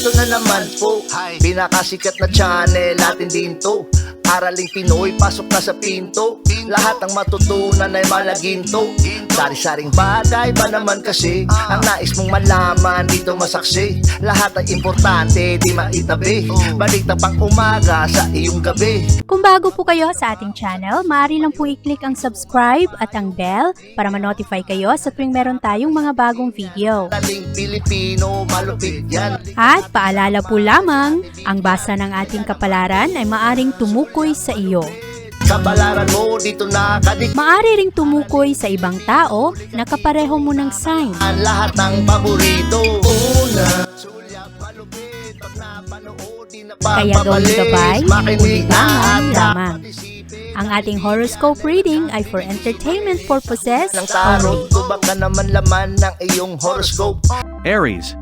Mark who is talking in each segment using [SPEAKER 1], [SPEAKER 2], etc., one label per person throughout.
[SPEAKER 1] Eto na naman po, pinakasikat na channel natin din to. Araling Pinoy, pasok na sa pinto. Lahat ng matutunan ay malaginto. Sari-saring bagay ba naman kasi ang nais mong malaman dito masaksi. Lahat ay importante, di maitabi. Balik na pang umaga sa iyong gabi.
[SPEAKER 2] Kung bago po kayo sa ating channel, maaari lang po i-click ang subscribe at ang bell para ma-notify kayo sa tuwing meron tayong mga bagong video.
[SPEAKER 1] Taling Pilipino, malupit yan.
[SPEAKER 2] At paalala po lamang, ang basa ng ating kapalaran ay maaring tumukoy sa iyo.
[SPEAKER 1] Kapalaran mo dito nakadik.
[SPEAKER 2] Maaari ring tumukoy sa ibang tao na kapareho mo ng sign.
[SPEAKER 1] Ang lahat ng paborito. Una, sulyap, malupit. Pag napanood, di na
[SPEAKER 2] Kaya gawing gabay,
[SPEAKER 1] makinig
[SPEAKER 2] ulilangan
[SPEAKER 1] at
[SPEAKER 2] lamang. Ang ating horoscope reading ay for entertainment purposes
[SPEAKER 1] ng tarot.
[SPEAKER 2] only.
[SPEAKER 1] Tubak ka naman laman ng iyong horoscope.
[SPEAKER 3] Aries,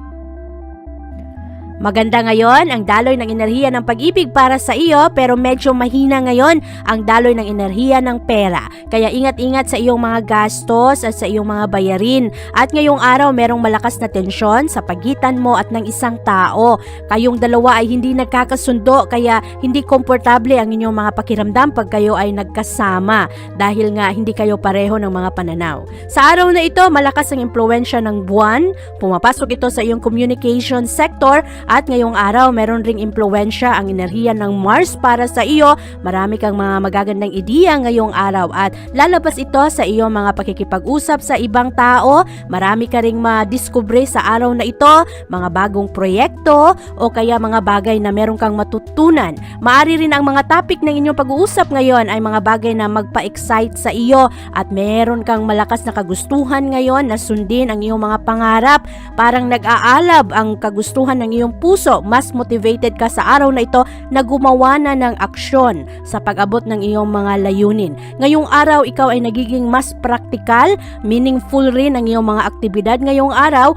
[SPEAKER 2] Maganda ngayon ang daloy ng enerhiya ng pag-ibig para sa iyo, pero medyo mahina ngayon ang daloy ng enerhiya ng pera. Kaya ingat-ingat sa iyong mga gastos at sa iyong mga bayarin. At ngayong araw merong malakas na tensyon sa pagitan mo at ng isang tao. Kayong dalawa ay hindi nagkakasundo, kaya hindi komportable ang inyong mga pakiramdam pag kayo ay nagkasama dahil nga hindi kayo pareho ng mga pananaw. Sa araw na ito, malakas ang impluwensya ng buwan. Pumapasok ito sa iyong communication sector. At ngayong araw, meron ring impluwensya ang enerhiya ng Mars para sa iyo. Marami kang mga magagandang ideya ngayong araw at lalabas ito sa iyong mga pakikipag-usap sa ibang tao. Marami ka ring madiskubre sa araw na ito, mga bagong proyekto o kaya mga bagay na meron kang matutunan. Maari rin ang mga topic ng inyong pag-uusap ngayon ay mga bagay na magpa-excite sa iyo at meron kang malakas na kagustuhan ngayon na sundin ang iyong mga pangarap. Parang nag-aalab ang kagustuhan ng iyong puso, mas motivated ka sa araw na ito na gumawa na ng aksyon sa pag-abot ng iyong mga layunin. Ngayong araw, ikaw ay nagiging mas praktikal, meaningful rin ang iyong mga aktibidad ngayong araw.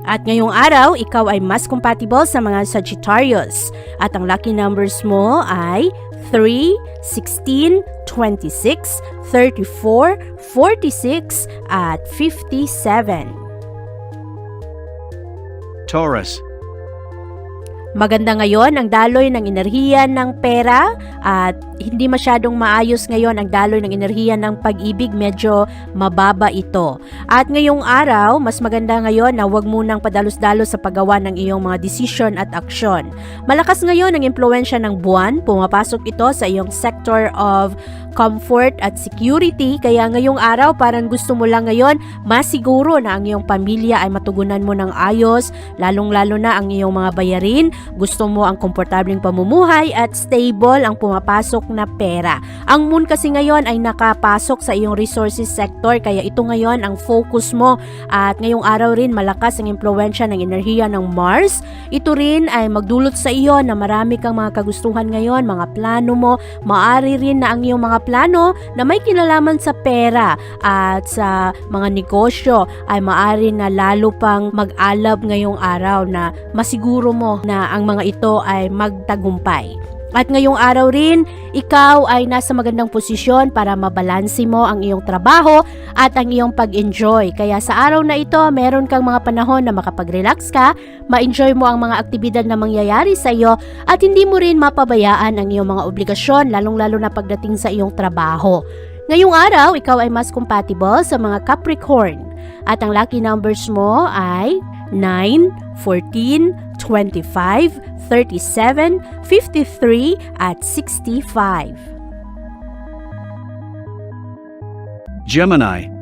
[SPEAKER 2] At ngayong araw, ikaw ay mas compatible sa mga Sagittarius. At ang lucky numbers mo ay 3, 16, 26, 34, 46, at 57.
[SPEAKER 3] Taurus,
[SPEAKER 2] Maganda ngayon ang daloy ng enerhiya ng pera at hindi masyadong maayos ngayon ang daloy ng enerhiya ng pag-ibig, medyo mababa ito. At ngayong araw, mas maganda ngayon na huwag munang padalos-dalos sa paggawa ng iyong mga desisyon at aksyon. Malakas ngayon ang impluwensya ng buwan, pumapasok ito sa iyong sector of comfort at security, kaya ngayong araw parang gusto mo lang ngayon masiguro na ang iyong pamilya ay matugunan mo ng ayos, lalong-lalo na ang iyong mga bayarin. Gusto mo ang komportableng pamumuhay at stable ang pumapasok na pera. Ang moon kasi ngayon ay nakapasok sa iyong resources sector, kaya ito ngayon ang focus mo. At ngayong araw rin malakas ang impluwensya ng enerhiya ng Mars. Ito rin ay magdulot sa iyo na marami kang mga kagustuhan ngayon, mga plano mo. Maari rin na ang iyong mga plano na may kinalaman sa pera at sa mga negosyo ay maari na lalo pang mag-alab ngayong araw na masiguro mo na ang mga ito ay magtagumpay. At ngayong araw rin, ikaw ay nasa magandang posisyon para mabalansi mo ang iyong trabaho at ang iyong pag-enjoy. Kaya sa araw na ito, meron kang mga panahon na makapag-relax ka, ma-enjoy mo ang mga aktibidad na mangyayari sa iyo at hindi mo rin mapabayaan ang iyong mga obligasyon, lalong-lalo na pagdating sa iyong trabaho. Ngayong araw, ikaw ay mas compatible sa mga Capricorn. At ang lucky numbers mo ay 9, 14, 25, 37, 53, at 65.
[SPEAKER 3] Gemini,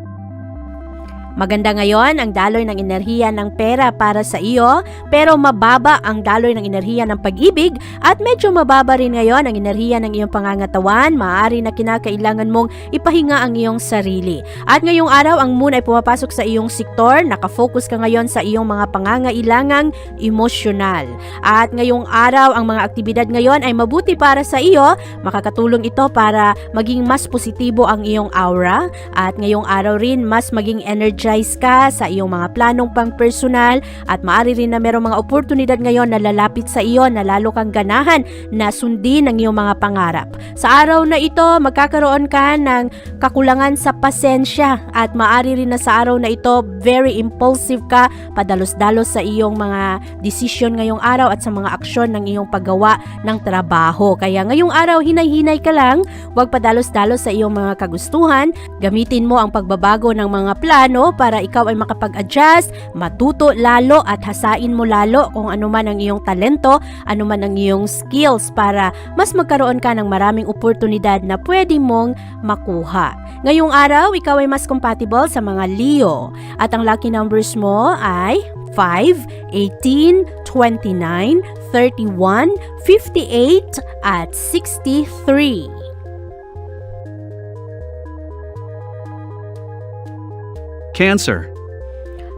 [SPEAKER 2] Maganda ngayon ang daloy ng enerhiya ng pera para sa iyo, pero mababa ang daloy ng enerhiya ng pag-ibig at medyo mababa rin ngayon ang enerhiya ng iyong pangangatawan. Maaari na kinakailangan mong ipahinga ang iyong sarili. At ngayong araw, ang moon ay pumapasok sa iyong sektor. Nakafocus ka ngayon sa iyong mga pangangailangang emosyonal. At ngayong araw, ang mga aktibidad ngayon ay mabuti para sa iyo. Makakatulong ito para maging mas positibo ang iyong aura. At ngayong araw rin, mas maging energetic mag-energize ka sa iyong mga planong pang personal at maaari rin na merong mga oportunidad ngayon na lalapit sa iyo na lalo kang ganahan na sundin ang iyong mga pangarap. Sa araw na ito, magkakaroon ka ng kakulangan sa pasensya at maaari rin na sa araw na ito, very impulsive ka, padalos-dalos sa iyong mga desisyon ngayong araw at sa mga aksyon ng iyong paggawa ng trabaho. Kaya ngayong araw, hinay-hinay ka lang, huwag padalos-dalos sa iyong mga kagustuhan. Gamitin mo ang pagbabago ng mga plano para ikaw ay makapag-adjust, matuto lalo at hasain mo lalo kung ano man ang iyong talento, ano man ang iyong skills para mas magkaroon ka ng maraming oportunidad na pwede mong makuha. Ngayong araw, ikaw ay mas compatible sa mga Leo at ang lucky numbers mo ay 5, 18, 29, 31, 58 at 63.
[SPEAKER 3] Cancer.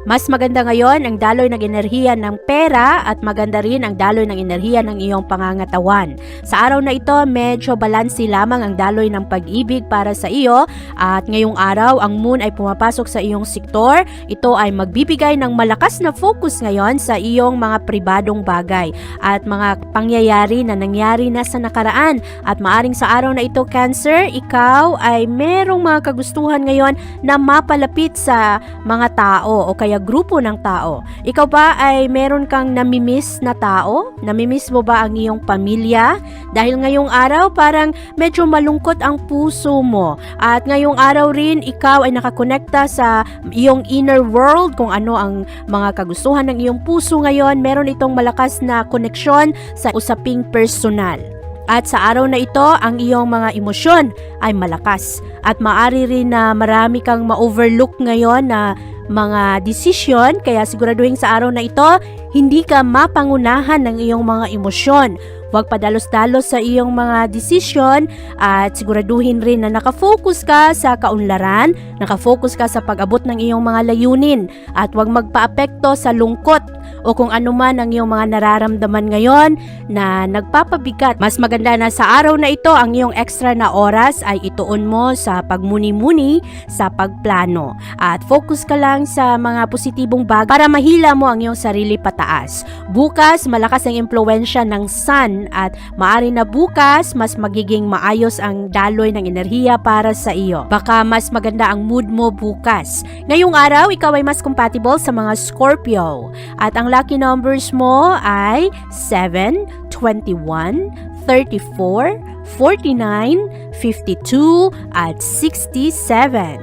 [SPEAKER 2] Mas maganda ngayon ang daloy ng enerhiya ng pera at maganda rin ang daloy ng enerhiya ng iyong pangangatawan. Sa araw na ito, medyo balanse lamang ang daloy ng pag-ibig para sa iyo at ngayong araw, ang moon ay pumapasok sa iyong sektor. Ito ay magbibigay ng malakas na focus ngayon sa iyong mga pribadong bagay at mga pangyayari na nangyari na sa nakaraan. At maaring sa araw na ito, Cancer, ikaw ay merong mga kagustuhan ngayon na mapalapit sa mga tao o kaya grupo ng tao. Ikaw ba ay meron kang namimiss na tao? Namimiss mo ba ang iyong pamilya? Dahil ngayong araw parang medyo malungkot ang puso mo. At ngayong araw rin ikaw ay nakakonekta sa iyong inner world kung ano ang mga kagustuhan ng iyong puso ngayon. Meron itong malakas na koneksyon sa usaping personal. At sa araw na ito, ang iyong mga emosyon ay malakas. At maaari rin na marami kang ma-overlook ngayon na mga desisyon, kaya siguraduhin sa araw na ito, hindi ka mapangunahan ng iyong mga emosyon. Huwag padalos-dalos sa iyong mga desisyon at siguraduhin rin na nakafocus ka sa kaunlaran, nakafocus ka sa pag-abot ng iyong mga layunin at huwag magpa-apekto sa lungkot o kung ano man ang iyong mga nararamdaman ngayon na nagpapabigat. Mas maganda na sa araw na ito, ang iyong extra na oras ay ituon mo sa pagmuni-muni, sa pagplano. At focus ka lang sa mga positibong bagay para mahila mo ang iyong sarili pataas. Bukas, malakas ang impluwensya ng sun at maaari na bukas, mas magiging maayos ang daloy ng enerhiya para sa iyo. Baka mas maganda ang mood mo bukas. Ngayong araw, ikaw ay mas compatible sa mga Scorpio. At ang lucky numbers mo ay 7, 21, 34, 49, 52 at 67.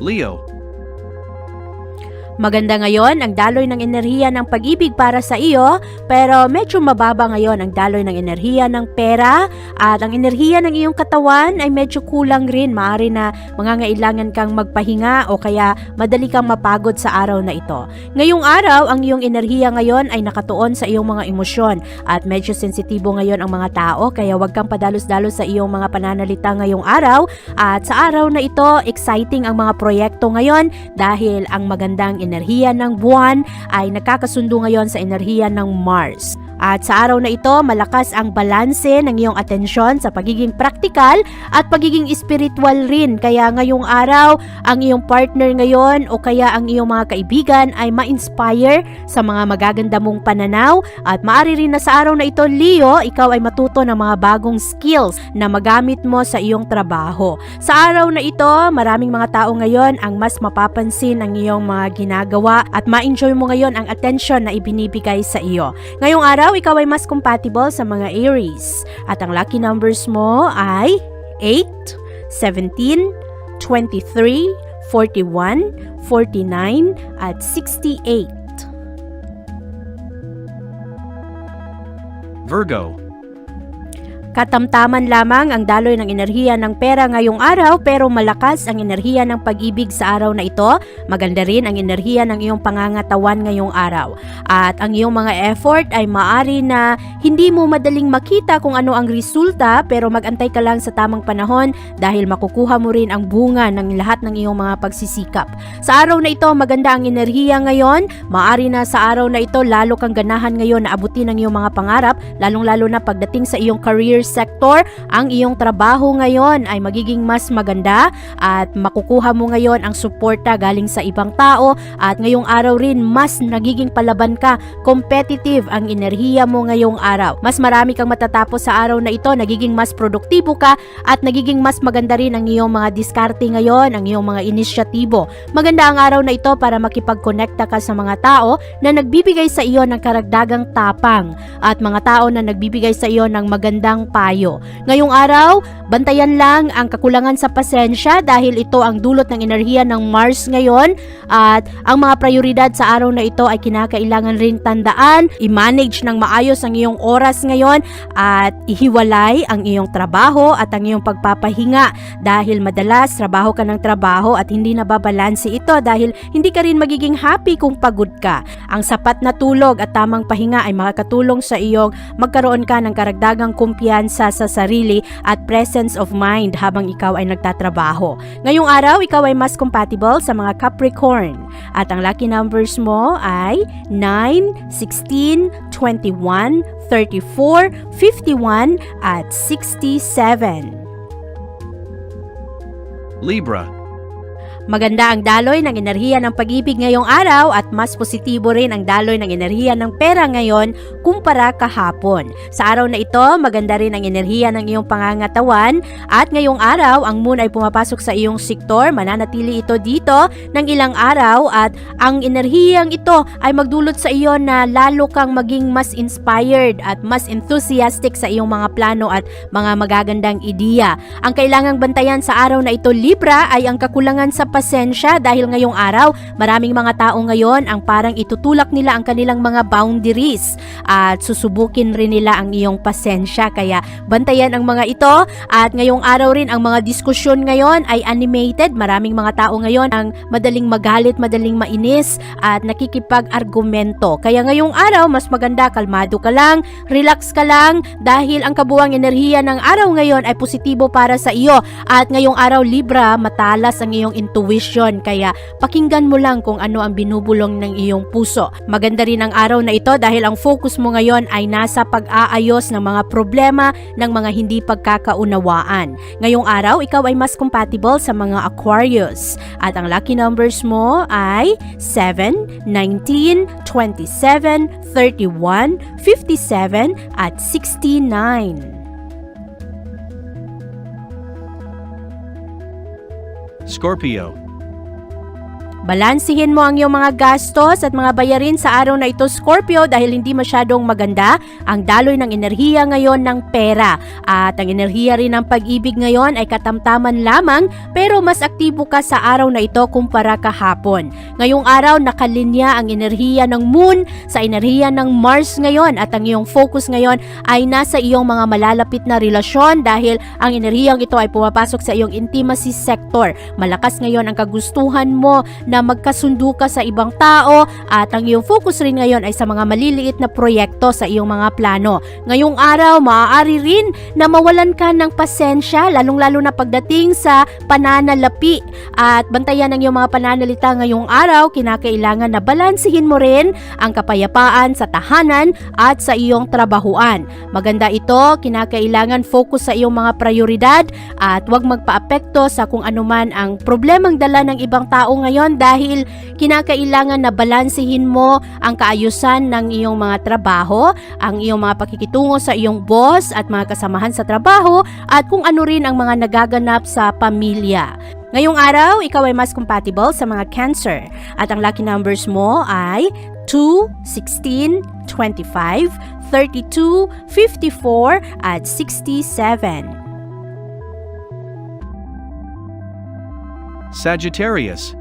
[SPEAKER 3] Leo.
[SPEAKER 2] Maganda ngayon ang daloy ng enerhiya ng pag-ibig para sa iyo, pero medyo mababa ngayon ang daloy ng enerhiya ng pera at ang enerhiya ng iyong katawan ay medyo kulang rin. Maaari na mangangailangan kang magpahinga o kaya madali kang mapagod sa araw na ito. Ngayong araw, ang iyong enerhiya ngayon ay nakatuon sa iyong mga emosyon at medyo sensitibo ngayon ang mga tao, kaya huwag kang padalos-dalos sa iyong mga pananalita ngayong araw. At sa araw na ito, exciting ang mga proyekto ngayon dahil ang magandang enerhiya ng buwan ay nakakasundo ngayon sa enerhiya ng Mars. At sa araw na ito, malakas ang balanse ng iyong atensyon sa pagiging praktikal at pagiging spiritual rin. Kaya ngayong araw, ang iyong partner ngayon o kaya ang iyong mga kaibigan ay ma-inspire sa mga magaganda mong pananaw. At maaari rin na sa araw na ito, Leo, ikaw ay matuto ng mga bagong skills na magamit mo sa iyong trabaho. Sa araw na ito, maraming mga tao ngayon ang mas mapapansin ang iyong mga ginagawa at ma-enjoy mo ngayon ang atensyon na ibinibigay sa iyo. Ngayong araw, ikaw ay mas compatible sa mga Aries. At ang lucky numbers mo ay 8, 17, 23, 41, 49, at 68.
[SPEAKER 3] Virgo.
[SPEAKER 2] Katamtaman lamang ang daloy ng enerhiya ng pera ngayong araw, pero malakas ang enerhiya ng pag-ibig sa araw na ito. Maganda rin ang enerhiya ng iyong pangangatawan ngayong araw. At ang iyong mga effort ay maaari na hindi mo madaling makita kung ano ang resulta, pero magantay ka lang sa tamang panahon dahil makukuha mo rin ang bunga ng lahat ng iyong mga pagsisikap. Sa araw na ito, maganda ang enerhiya ngayon. Maaari na sa araw na ito, lalo kang ganahan ngayon na abutin ang iyong mga pangarap, lalong-lalo na pagdating sa iyong career career sector, ang iyong trabaho ngayon ay magiging mas maganda at makukuha mo ngayon ang suporta galing sa ibang tao at ngayong araw rin mas nagiging palaban ka, competitive ang enerhiya mo ngayong araw. Mas marami kang matatapos sa araw na ito, nagiging mas produktibo ka at nagiging mas maganda rin ang iyong mga diskarte ngayon, ang iyong mga inisyatibo. Maganda ang araw na ito para makipag-connecta ka sa mga tao na nagbibigay sa iyo ng karagdagang tapang at mga tao na nagbibigay sa iyo ng magandang payo. Ngayong araw, bantayan lang ang kakulangan sa pasensya dahil ito ang dulot ng enerhiya ng Mars ngayon at ang mga prioridad sa araw na ito ay kinakailangan rin tandaan, i-manage ng maayos ang iyong oras ngayon at ihiwalay ang iyong trabaho at ang iyong pagpapahinga dahil madalas trabaho ka ng trabaho at hindi nababalanse ito dahil hindi ka rin magiging happy kung pagod ka. Ang sapat na tulog at tamang pahinga ay makakatulong sa iyong magkaroon ka ng karagdagang kumpiyansa sa sarili at presence of mind habang ikaw ay nagtatrabaho. Ngayong araw, ikaw ay mas compatible sa mga Capricorn at ang lucky numbers mo ay 9, 16, 21, 34, 51 at 67.
[SPEAKER 3] Libra.
[SPEAKER 2] Maganda ang daloy ng enerhiya ng pag-ibig ngayong araw at mas positibo rin ang daloy ng enerhiya ng pera ngayon kumpara kahapon. Sa araw na ito, maganda rin ang enerhiya ng iyong pangangatawan at ngayong araw, ang moon ay pumapasok sa iyong sektor, mananatili ito dito ng ilang araw at ang enerhiyang ito ay magdulot sa iyo na lalo kang maging mas inspired at mas enthusiastic sa iyong mga plano at mga magagandang ideya. Ang kailangang bantayan sa araw na ito, Libra, ay ang kakulangan sa pasensya dahil ngayong araw, maraming mga tao ngayon ang parang itutulak nila ang kanilang mga boundaries at susubukin rin nila ang iyong pasensya. Kaya bantayan ang mga ito at ngayong araw rin ang mga diskusyon ngayon ay animated. Maraming mga tao ngayon ang madaling magalit, madaling mainis at nakikipag-argumento. Kaya ngayong araw, mas maganda kalmado ka lang, relax ka lang dahil ang kabuwang enerhiya ng araw ngayon ay positibo para sa iyo. At ngayong araw, Libra, matalas ang iyong intuition, kaya pakinggan mo lang kung ano ang binubulong ng iyong puso. Maganda rin ang araw na ito dahil ang focus mo ngayon ay nasa pag-aayos ng mga problema ng mga hindi pagkakaunawaan. Ngayong araw, ikaw ay mas compatible sa mga Aquarius at ang lucky numbers mo ay 7, 19, 27, 31, 57 at 69.
[SPEAKER 3] Scorpio.
[SPEAKER 2] Balansihin mo ang iyong mga gastos at mga bayarin sa araw na ito, Scorpio, dahil hindi masyadong maganda ang daloy ng enerhiya ngayon ng pera. At ang enerhiya rin ng pag-ibig ngayon ay katamtaman lamang pero mas aktibo ka sa araw na ito kumpara kahapon. Ngayong araw, nakalinya ang enerhiya ng moon sa enerhiya ng Mars ngayon at ang iyong focus ngayon ay nasa iyong mga malalapit na relasyon dahil ang enerhiyang ito ay pumapasok sa iyong intimacy sector. Malakas ngayon ang kagustuhan mo na magkasundo ka sa ibang tao at ang iyong focus rin ngayon ay sa mga maliliit na proyekto sa iyong mga plano. Ngayong araw, maaari rin na mawalan ka ng pasensya lalong-lalo na pagdating sa pananalapi at bantayan ang iyong mga pananalita ngayong araw. Kinakailangan na balansihin mo rin ang kapayapaan sa tahanan at sa iyong trabahuan. Maganda ito, kinakailangan focus sa iyong mga prioridad at huwag magpaapekto sa kung anuman ang problemang dala ng ibang tao ngayon dahil kinakailangan na balansihin mo ang kaayusan ng iyong mga trabaho, ang iyong mga pakikitungo sa iyong boss at mga kasamahan sa trabaho at kung ano rin ang mga nagaganap sa pamilya. Ngayong araw, ikaw ay mas compatible sa mga Cancer at ang lucky numbers mo ay 2, 16, 25, 32, 54 at 67.
[SPEAKER 3] Sagittarius.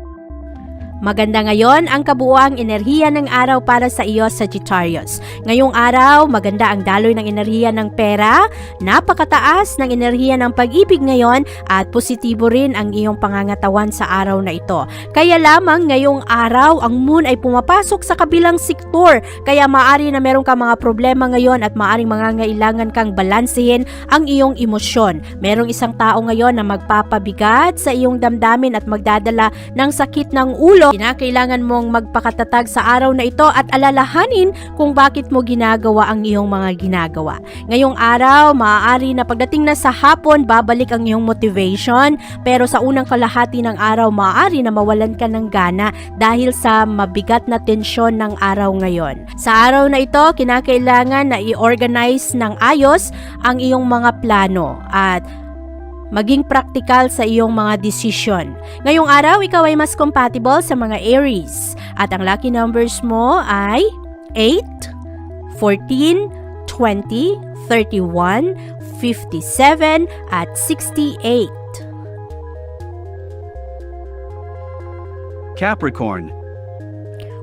[SPEAKER 2] Maganda ngayon ang kabuuang enerhiya ng araw para sa iyo, Sagittarius. Ngayong araw, maganda ang daloy ng enerhiya ng pera, napakataas ng enerhiya ng pag-ibig ngayon at positibo rin ang iyong pangangatawan sa araw na ito. Kaya lamang ngayong araw, ang moon ay pumapasok sa kabilang sektor. Kaya maaari na meron kang mga problema ngayon at maaring mangangailangan kang balansehin ang iyong emosyon. Merong isang tao ngayon na magpapabigat sa iyong damdamin at magdadala ng sakit ng ulo Pero kinakailangan mong magpakatatag sa araw na ito at alalahanin kung bakit mo ginagawa ang iyong mga ginagawa. Ngayong araw, maaari na pagdating na sa hapon, babalik ang iyong motivation. Pero sa unang kalahati ng araw, maaari na mawalan ka ng gana dahil sa mabigat na tensyon ng araw ngayon. Sa araw na ito, kinakailangan na i-organize ng ayos ang iyong mga plano at maging practical sa iyong mga desisyon. Ngayong araw, ikaw ay mas compatible sa mga Aries. At ang lucky numbers mo ay 8, 14, 20, 31, 57, at 68.
[SPEAKER 3] Capricorn.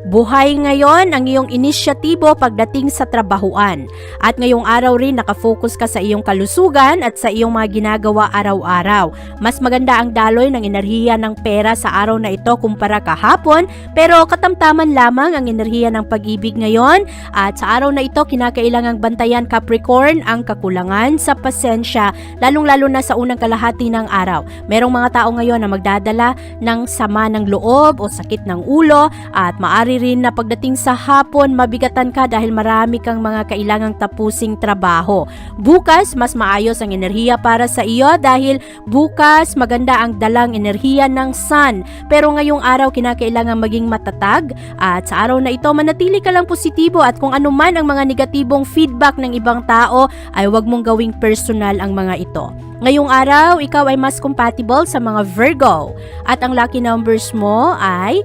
[SPEAKER 2] Buhay ngayon ang iyong inisyatibo pagdating sa trabahuan. At ngayong araw rin nakafocus ka sa iyong kalusugan at sa iyong mga ginagawa araw-araw. Mas maganda ang daloy ng enerhiya ng pera sa araw na ito kumpara kahapon, pero katamtaman lamang ang enerhiya ng pag-ibig ngayon. At sa araw na ito, kinakailangang bantayan Capricorn ang kakulangan sa pasensya, lalong-lalo na sa unang kalahati ng araw. Merong mga tao ngayon na magdadala ng sama ng loob o sakit ng ulo at maari rin na pagdating sa hapon mabigatan ka dahil marami kang mga kailangang tapusing trabaho. Bukas mas maayos ang enerhiya para sa iyo dahil bukas maganda ang dalang enerhiya ng sun. Pero ngayong araw kinakailangan maging matatag at sa araw na ito manatili ka lang positibo at kung ano man ang mga negatibong feedback ng ibang tao ay huwag mong gawing personal ang mga ito. Ngayong araw ikaw ay mas compatible sa mga Virgo at ang lucky numbers mo ay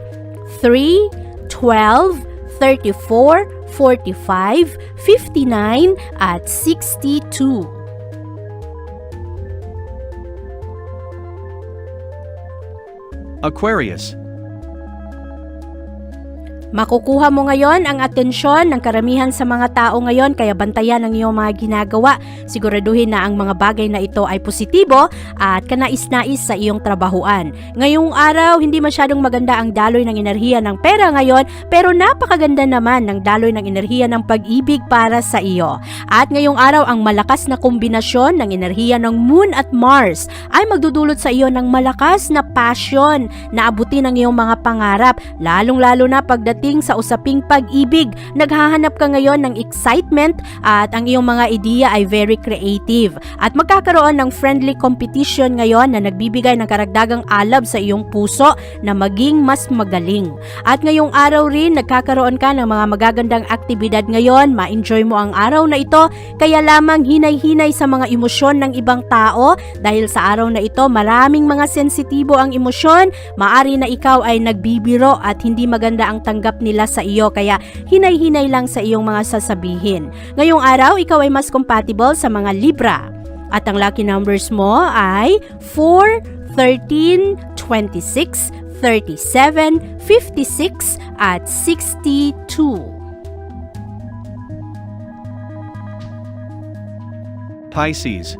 [SPEAKER 2] 3, 12, 34, 45, 59, at 62.
[SPEAKER 3] Aquarius.
[SPEAKER 2] Makukuha mo ngayon ang atensyon ng karamihan sa mga tao ngayon kaya bantayan ang iyong mga ginagawa. Siguraduhin na ang mga bagay na ito ay positibo at kanais-nais sa iyong trabahuan. Ngayong araw, hindi masyadong maganda ang daloy ng enerhiya ng pera ngayon pero napakaganda naman ng daloy ng enerhiya ng pag-ibig para sa iyo. At ngayong araw, ang malakas na kombinasyon ng enerhiya ng Moon at Mars ay magdudulot sa iyo ng malakas na passion na abutin ang iyong mga pangarap, lalong-lalo na pagdating sa usaping pag-ibig. Naghahanap ka ngayon ng excitement at ang iyong mga ideya ay very creative. At magkakaroon ng friendly competition ngayon na nagbibigay ng karagdagang alab sa iyong puso na maging mas magaling. At ngayong araw rin, nagkakaroon ka ng mga magagandang aktibidad ngayon. Ma-enjoy mo ang araw na ito, kaya lamang hinay-hinay sa mga emosyon ng ibang tao dahil sa araw na ito maraming mga sensitibo ang emosyon. Maari na ikaw ay nagbibiro at hindi maganda ang tanggap nila sa iyo kaya hinay-hinay lang sa iyong mga sasabihin. Ngayong araw, ikaw ay mas compatible sa mga Libra. At ang lucky numbers mo ay 4, 13, 26, 37, 56, at 62.
[SPEAKER 3] Pisces.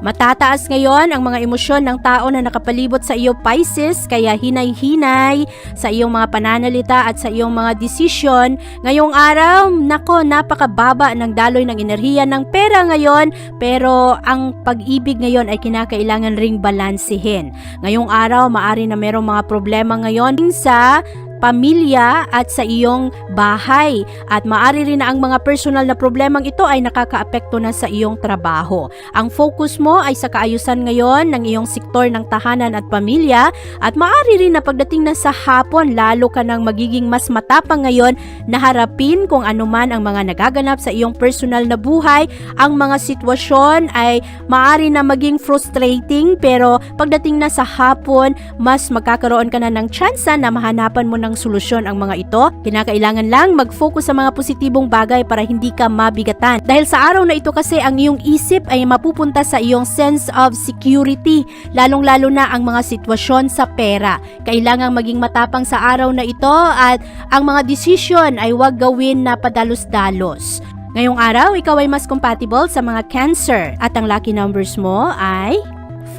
[SPEAKER 2] Matataas ngayon ang mga emosyon ng tao na nakapalibot sa iyo, Pisces, kaya hinay-hinay sa iyong mga pananalita at sa iyong mga desisyon. Ngayong araw, nako, napakababa ng daloy ng enerhiya ng pera ngayon, pero ang pag-ibig ngayon ay kinakailangan ring balansehin. Ngayong araw, maari na merong mga problema ngayon sa pamilya at sa iyong bahay at maaari rin na ang mga personal na problemang ito ay nakakaapekto na sa iyong trabaho. Ang focus mo ay sa kaayusan ngayon ng iyong sektor ng tahanan at pamilya at maaari rin na pagdating na sa hapon lalo ka nang magiging mas matapang ngayon na harapin kung anuman ang mga nagaganap sa iyong personal na buhay. Ang mga sitwasyon ay maaari na maging frustrating pero pagdating na sa hapon mas magkakaroon ka na ng tsansa na mahanapan mo ng solusyon ang mga ito. Kinakailangan lang mag-focus sa mga positibong bagay para hindi ka mabigatan. Dahil sa araw na ito kasi ang iyong isip ay mapupunta sa iyong sense of security, lalong-lalo na ang mga sitwasyon sa pera. Kailangang maging matapang sa araw na ito at ang mga desisyon ay huwag gawin na padalos-dalos. Ngayong araw, ikaw ay mas compatible sa mga Cancer at ang lucky numbers mo ay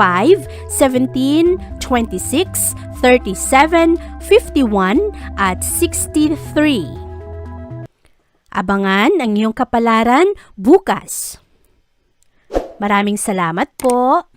[SPEAKER 2] 5, 17, 26, 37, 51, at 63. Abangan ang iyong kapalaran bukas. Maraming salamat po.